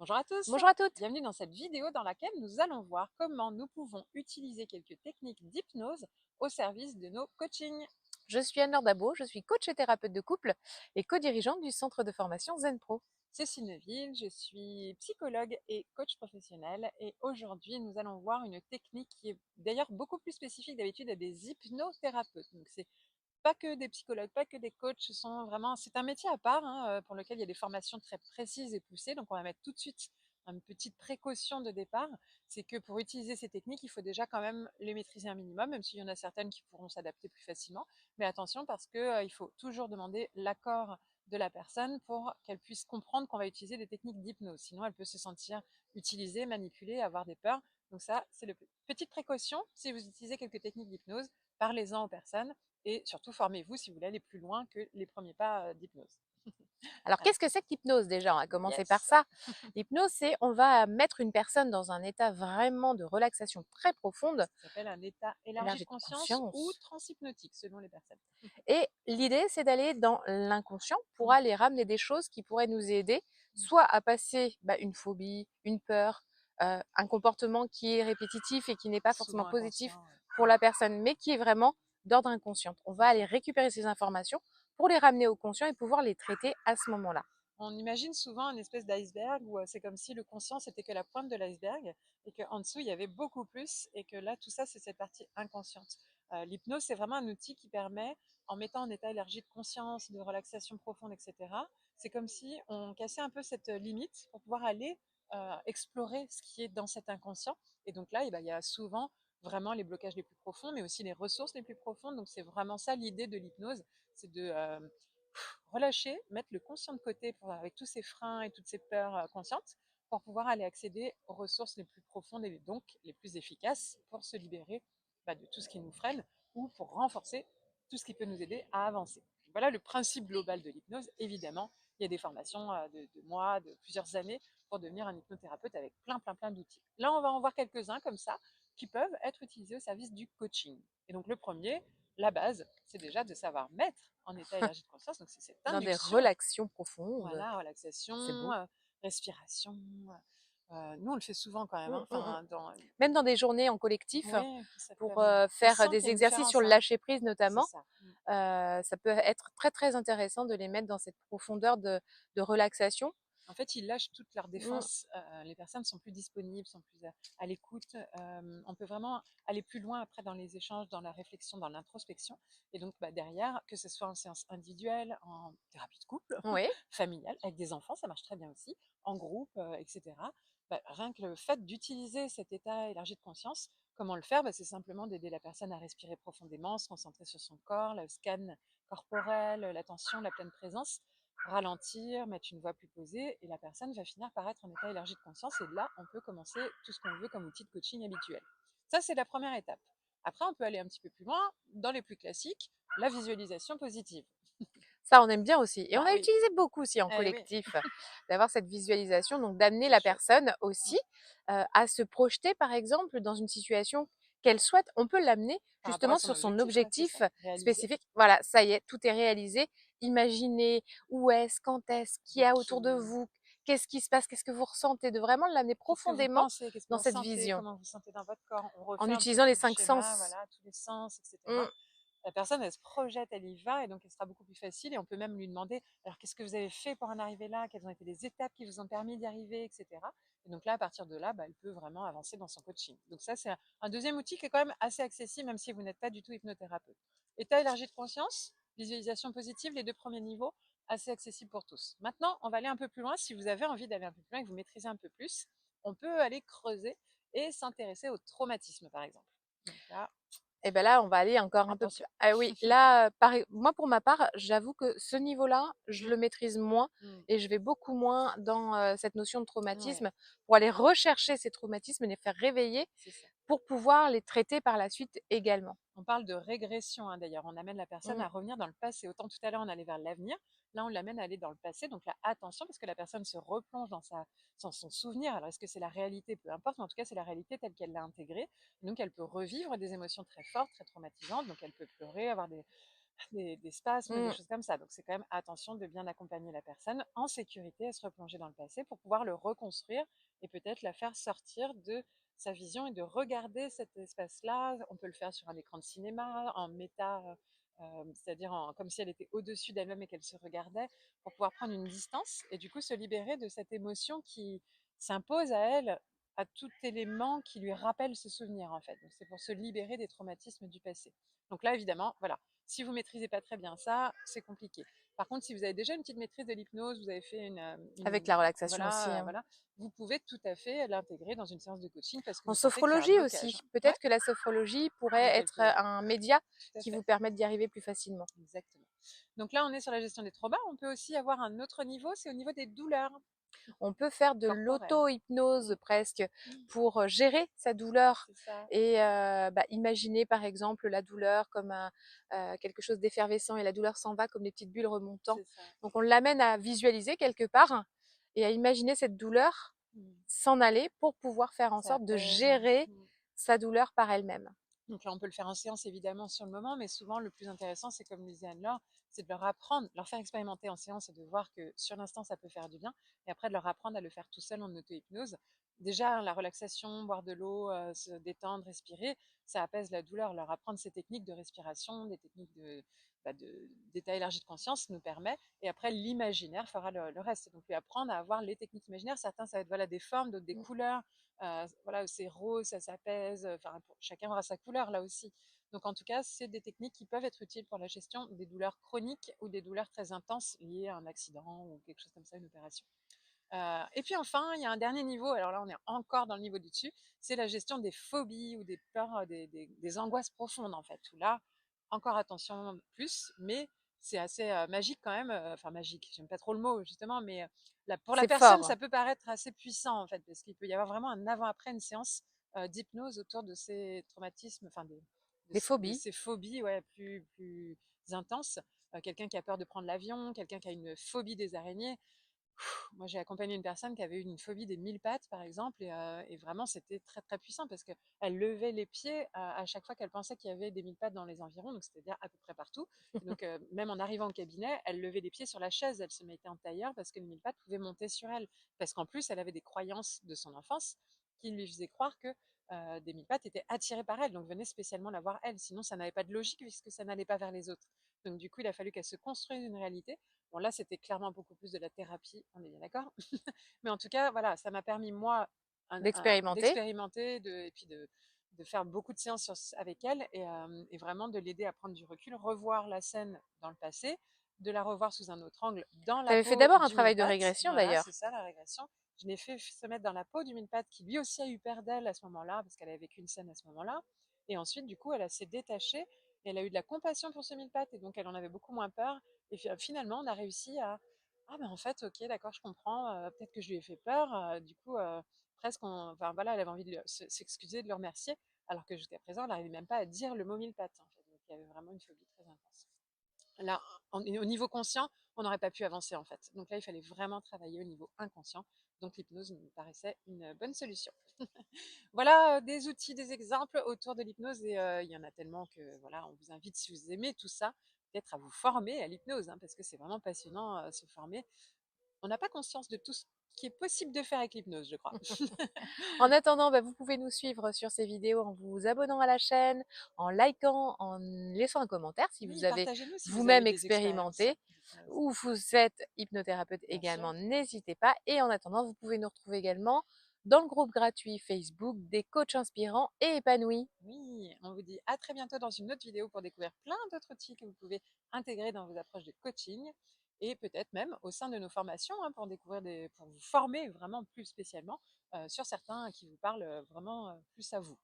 Bonjour à tous, Bonjour à toutes. bienvenue dans cette vidéo dans laquelle nous allons voir comment nous pouvons utiliser quelques techniques d'hypnose au service de nos coachings. Je suis Anne-Laure Dabo, je suis coach et thérapeute de couple et co-dirigeante du centre de formation Zen Pro. Cécile Neville, je suis psychologue et coach professionnel et aujourd'hui nous allons voir une technique qui est d'ailleurs beaucoup plus spécifique d'habitude à des hypnothérapeutes. Donc c'est pas que des psychologues, pas que des coachs, c'est un métier à part pour lequel il y a des formations très précises et poussées. Donc on va mettre tout de suite une petite précaution de départ, c'est que pour utiliser ces techniques, il faut déjà quand même les maîtriser un minimum, même s'il y en a certaines qui pourront s'adapter plus facilement. Mais attention parce que il faut toujours demander l'accord de la personne pour qu'elle puisse comprendre qu'on va utiliser des techniques d'hypnose. Sinon, elle peut se sentir utilisée, manipulée, avoir des peurs. Donc ça, c'est le petite précaution. Si vous utilisez quelques techniques d'hypnose, parlez-en aux personnes et surtout formez-vous si vous voulez aller plus loin que les premiers pas d'hypnose. Alors Alors, qu'est-ce que c'est que l'hypnose déjà? On va commencer par yes, ça. L'hypnose, c'est on va mettre une personne dans un état vraiment de relaxation très profonde, ça s'appelle un état élargi de énergie de conscience ou conscience. transhypnotique selon les personnes. Et l'idée, c'est d'aller dans l'inconscient pour Mm. aller ramener des choses qui pourraient nous aider, soit à passer une phobie, une peur, un comportement qui est répétitif et qui n'est pas forcément Souvent positif inconscient. pour la personne, mais qui est vraiment d'ordre inconscient. On va aller récupérer ces informations pour les ramener au conscient et pouvoir les traiter à ce moment-là. On imagine souvent une espèce d'iceberg où c'est comme si le conscient c'était que la pointe de l'iceberg et qu'en dessous il y avait beaucoup plus et que là tout ça c'est cette partie inconsciente. L'hypnose c'est vraiment un outil qui permet, en mettant en état élargi de conscience, de relaxation profonde, etc., c'est comme si on cassait un peu cette limite pour pouvoir aller explorer ce qui est dans cet inconscient. Et donc là, il y a souvent vraiment les blocages les plus profonds, mais aussi les ressources les plus profondes. Donc c'est vraiment ça l'idée de l'hypnose, c'est de relâcher, mettre le conscient de côté avec tous ces freins et toutes ces peurs conscientes pour pouvoir aller accéder aux ressources les plus profondes et donc les plus efficaces pour se libérer de tout ce qui nous freine ou pour renforcer tout ce qui peut nous aider à avancer. Voilà le principe global de l'hypnose. Évidemment, il y a des formations de mois, de plusieurs années pour devenir un hypnothérapeute avec plein d'outils. Là, on va en voir quelques-uns comme ça qui peuvent être utilisés au service du coaching. Et donc le premier, la base, c'est déjà de savoir mettre en état élargi de conscience. Donc c'est cette Dans des induction, relaxations profondes, voilà, relaxation, c'est beau. respiration. Nous, on le fait souvent quand même. Mm, Hein. mm, mm. Enfin, Même dans des journées en collectif, oui, ça peut pour amener. On faire sent qu'il y des a une exercices sur différence. le Hein. lâcher prise C'est notamment. ça. Ça peut être très très intéressant de les mettre dans cette profondeur de relaxation. En fait, ils lâchent toute leur Mm. défense. Les personnes sont plus disponibles, sont plus à l'écoute. On peut vraiment aller plus loin après dans les échanges, dans la réflexion, dans l'introspection. Et donc, derrière, que ce soit en séance individuelle, en thérapie de couple, Oui, familiale, avec des enfants, ça marche très bien aussi, en groupe, etc. Rien que le fait d'utiliser cet état élargi de conscience, comment le faire? C'est simplement d'aider la personne à respirer profondément, se concentrer sur son corps, le scan corporel, l'attention, la pleine présence, ralentir, mettre une voix plus posée, et la personne va finir par être en état élargi de conscience. Et là, on peut commencer tout ce qu'on veut comme outil de coaching habituel. Ça, c'est la première étape. Après, on peut aller un petit peu plus loin, dans les plus classiques, la visualisation positive. ça on aime bien aussi. Et on Bah a oui, utilisé beaucoup aussi en eh oui. collectif, d'avoir cette visualisation, donc d'amener C'est la chouette. personne Mm. aussi à se projeter par exemple dans une situation qu'elle souhaite. On peut l'amener Par rapport à justement son sur son objectif, ouais, c'est ça. objectif Réaliser. spécifique. Voilà, ça y est, tout est réalisé. Imaginez où est-ce, quand est-ce, qui y Avec a autour de qui. vous, qu'est-ce qui se passe, qu'est-ce que vous ressentez, de vraiment l'amener Qu'est-ce que vous profondément pensez? Qu'est-ce que dans vous cette ressentez? vision, Comment vous sentez dans votre corps? On refait en un peu utilisant les tout le 5 schéma, sens. voilà, tous les sens, etc. Mm. La personne, elle se projette, elle y va, et donc elle sera beaucoup plus facile. Et on peut même lui demander, alors qu'est-ce que vous avez fait pour en arriver là? Quelles ont été les étapes qui vous ont permis d'y arriver, etc. Et donc là, à partir de là, elle peut vraiment avancer dans son coaching. Donc ça, c'est un deuxième outil qui est quand même assez accessible, même si vous n'êtes pas du tout hypnothérapeute. État élargi de conscience, visualisation positive, les deux premiers niveaux, assez accessibles pour tous. Maintenant, on va aller un peu plus loin. Si vous avez envie d'aller un peu plus loin et que vous maîtrisez un peu plus, on peut aller creuser et s'intéresser au traumatisme, par exemple. Donc là, Et ben là, on va aller encore un peu plus. attention. Ah oui, là, moi pour ma part, j'avoue que ce niveau-là, je Mm, le maîtrise moins mm, et je vais beaucoup moins dans cette notion de ouais, traumatisme pour aller rechercher ces traumatismes et les faire réveiller c'est ça. pour pouvoir les traiter par la suite également. On parle de régression, hein, d'ailleurs. On amène la personne Mm. à revenir dans le passé. Autant tout à l'heure, on allait vers l'avenir. Là, on l'amène à aller dans le passé. Donc là, attention, parce que la personne se replonge dans son souvenir. Alors, est-ce que c'est la réalité? Peu importe, mais en tout cas, c'est la réalité telle qu'elle l'a intégrée. Donc, elle peut revivre des émotions très fortes, très traumatisantes. Donc, elle peut pleurer, avoir des spasmes, des Mmh. choses comme ça. Donc c'est quand même attention de bien accompagner la personne en sécurité à se replonger dans le passé pour pouvoir le reconstruire et peut-être la faire sortir de sa vision et de regarder cet espace-là. On peut le faire sur un écran de cinéma, en méta, c'est-à-dire comme si elle était au-dessus d'elle-même et qu'elle se regardait, pour pouvoir prendre une distance et du coup se libérer de cette émotion qui s'impose à elle, à tout élément qui lui rappelle ce souvenir en fait. Donc c'est pour se libérer des traumatismes du passé. Donc là évidemment, voilà, si vous maîtrisez pas très bien ça, c'est compliqué. Par contre, si vous avez déjà une petite maîtrise de l'hypnose, vous avez fait Avec la relaxation aussi, voilà, hein. voilà, vous pouvez tout à fait l'intégrer dans une séance de coaching parce que En vous sentez qu'il y a un sophrologie blocage. aussi, Ouais, peut-être que la sophrologie il y pourrait a être, quelques, un média tout à qui fait, vous permette d'y arriver plus facilement. exactement. Donc là, on est sur la gestion des traumas. On peut aussi avoir un autre niveau, c'est au niveau des douleurs On peut faire de corporelles. l'auto-hypnose Mm, presque mm, pour, gérer sa douleur c'est ça, et imaginer par exemple la douleur comme quelque chose d'effervescent et la douleur s'en va comme des petites bulles remontant. c'est ça. Donc on l'amène à visualiser quelque part et à imaginer cette douleur Mm. s'en aller pour pouvoir faire en Ça sorte de apaise. gérer Mm. sa douleur par elle-même. Donc là, on peut le faire en séance évidemment sur le moment, mais souvent le plus intéressant, c'est comme le disait Anne-Laure, c'est de leur apprendre, leur faire expérimenter en séance et de voir que sur l'instant, ça peut faire du bien, et après de leur apprendre à le faire tout seul en auto-hypnose. Déjà, la relaxation, boire de l'eau, se détendre, respirer, ça apaise la douleur. Leur apprendre ces techniques de respiration, des techniques d'état élargi de conscience nous permet, et après l'imaginaire fera le reste. Donc lui apprendre à avoir les techniques imaginaires, certains ça va être voilà, des formes, d'autres des couleurs, voilà, c'est rose, ça s'apaise. Enfin, chacun aura sa couleur là aussi. Donc, en tout cas, c'est des techniques qui peuvent être utiles pour la gestion des douleurs chroniques ou des douleurs très intenses liées à un accident ou quelque chose comme ça, une opération. Et puis enfin, il y a un dernier niveau, alors là on est encore dans le niveau du dessus, c'est la gestion des phobies ou des peurs, des angoisses profondes en fait. Où là, encore attention plus, mais c'est assez magique quand même, enfin magique, j'aime pas trop le mot justement, mais pour la C'est personne, fort. ça peut paraître assez puissant en fait, parce qu'il peut y avoir vraiment un avant-après, une séance d'hypnose autour de ces traumatismes, enfin Des de phobies. ces phobies ouais, plus intenses. Quelqu'un qui a peur de prendre l'avion, quelqu'un qui a une phobie des araignées, moi, j'ai accompagné une personne qui avait eu une phobie des mille pattes, par exemple, et vraiment, c'était très, très puissant parce qu'elle levait les pieds à chaque fois qu'elle pensait qu'il y avait des mille pattes dans les environs, donc c'est-à-dire à peu près partout. Et donc, même en arrivant au cabinet, elle levait les pieds sur la chaise, elle se mettait en tailleur parce que les mille pattes pouvaient monter sur elle. Parce qu'en plus, elle avait des croyances de son enfance qui lui faisaient croire que des mille pattes étaient attirés par elle, donc venait spécialement la voir elle. Sinon, ça n'avait pas de logique puisque ça n'allait pas vers les autres. Donc, du coup, il a fallu qu'elle se construise une réalité. Bon, là, c'était clairement beaucoup plus de la thérapie, on est bien d'accord. Mais en tout cas, voilà, ça m'a permis, moi, D'expérimenter. d'expérimenter et puis de faire beaucoup de séances avec elle et vraiment de l'aider à prendre du recul, revoir la scène dans le passé, de la revoir sous un autre angle dans Tu la avais fait peau d'abord un du travail de mille-pattes. régression Voilà, c'est d'ailleurs. ça la régression. Je l'ai fait se mettre dans la peau du mille-pattes qui lui aussi a eu peur d'elle à ce moment-là, parce qu'elle avait vécu une scène à ce moment-là. Et ensuite, du coup, elle s'est détachée et elle a eu de la compassion pour ce mille-pattes et donc elle en avait beaucoup moins peur. Et finalement, on a réussi à ah ben en fait, ok, d'accord, je comprends. Peut-être que je lui ai fait peur. Du coup, presque, enfin voilà, elle avait envie de s'excuser, de le remercier, alors que jusqu'à présent, elle n'arrivait même pas à dire le mot mille pattes. En fait. Donc il y avait vraiment une phobie très intense. Là, au niveau conscient, on n'aurait pas pu avancer en fait. Donc là, il fallait vraiment travailler au niveau inconscient. Donc l'hypnose me paraissait une bonne solution. Voilà des outils, des exemples autour de l'hypnose et il y en a tellement que voilà, on vous invite si vous aimez tout ça, peut-être à vous former à l'hypnose hein, parce que c'est vraiment passionnant se former. On n'a pas conscience de tout ce qui est possible de faire avec l'hypnose, je crois. En attendant, vous pouvez nous suivre sur ces vidéos en vous abonnant à la chaîne, en likant, en laissant un commentaire si vous Oui, avez partagez-nous si vous avez eu vous-même des expériences expérimenté d'hypnose. ou vous êtes hypnothérapeute Bien sûr. également, n'hésitez pas. Et en attendant, vous pouvez nous retrouver également dans le groupe gratuit Facebook des coachs inspirants et épanouis. Oui, on vous dit à très bientôt dans une autre vidéo pour découvrir plein d'autres outils que vous pouvez intégrer dans vos approches de coaching et peut-être même au sein de nos formations hein, pour découvrir pour vous former vraiment plus spécialement sur certains qui vous parlent vraiment plus à vous.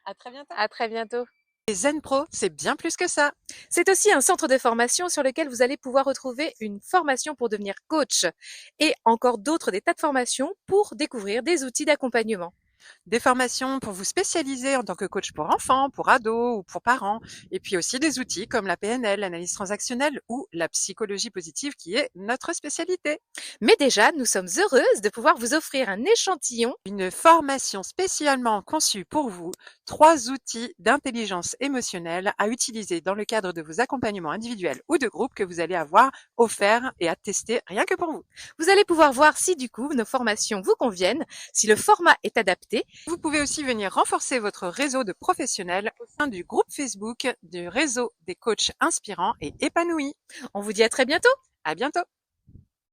À très bientôt. À très bientôt. Les Zen Pro, c'est bien plus que ça. C'est aussi un centre de formation sur lequel vous allez pouvoir retrouver une formation pour devenir coach et encore d'autres des tas de formations pour découvrir des outils d'accompagnement. Des formations pour vous spécialiser en tant que coach pour enfants, pour ados ou pour parents, et puis aussi des outils comme la PNL, l'analyse transactionnelle ou la psychologie positive qui est notre spécialité. Mais déjà, nous sommes heureuses de pouvoir vous offrir un échantillon Une formation spécialement conçue pour vous, 3 outils d'intelligence émotionnelle à utiliser dans le cadre de vos accompagnements individuels ou de groupe que vous allez avoir offerts et à tester rien que pour vous. Vous allez pouvoir voir si du coup nos formations vous conviennent, si le format est adapté. Vous pouvez aussi venir renforcer votre réseau de professionnels au sein du groupe Facebook du réseau des coachs inspirants et épanouis. On vous dit à très bientôt. À bientôt!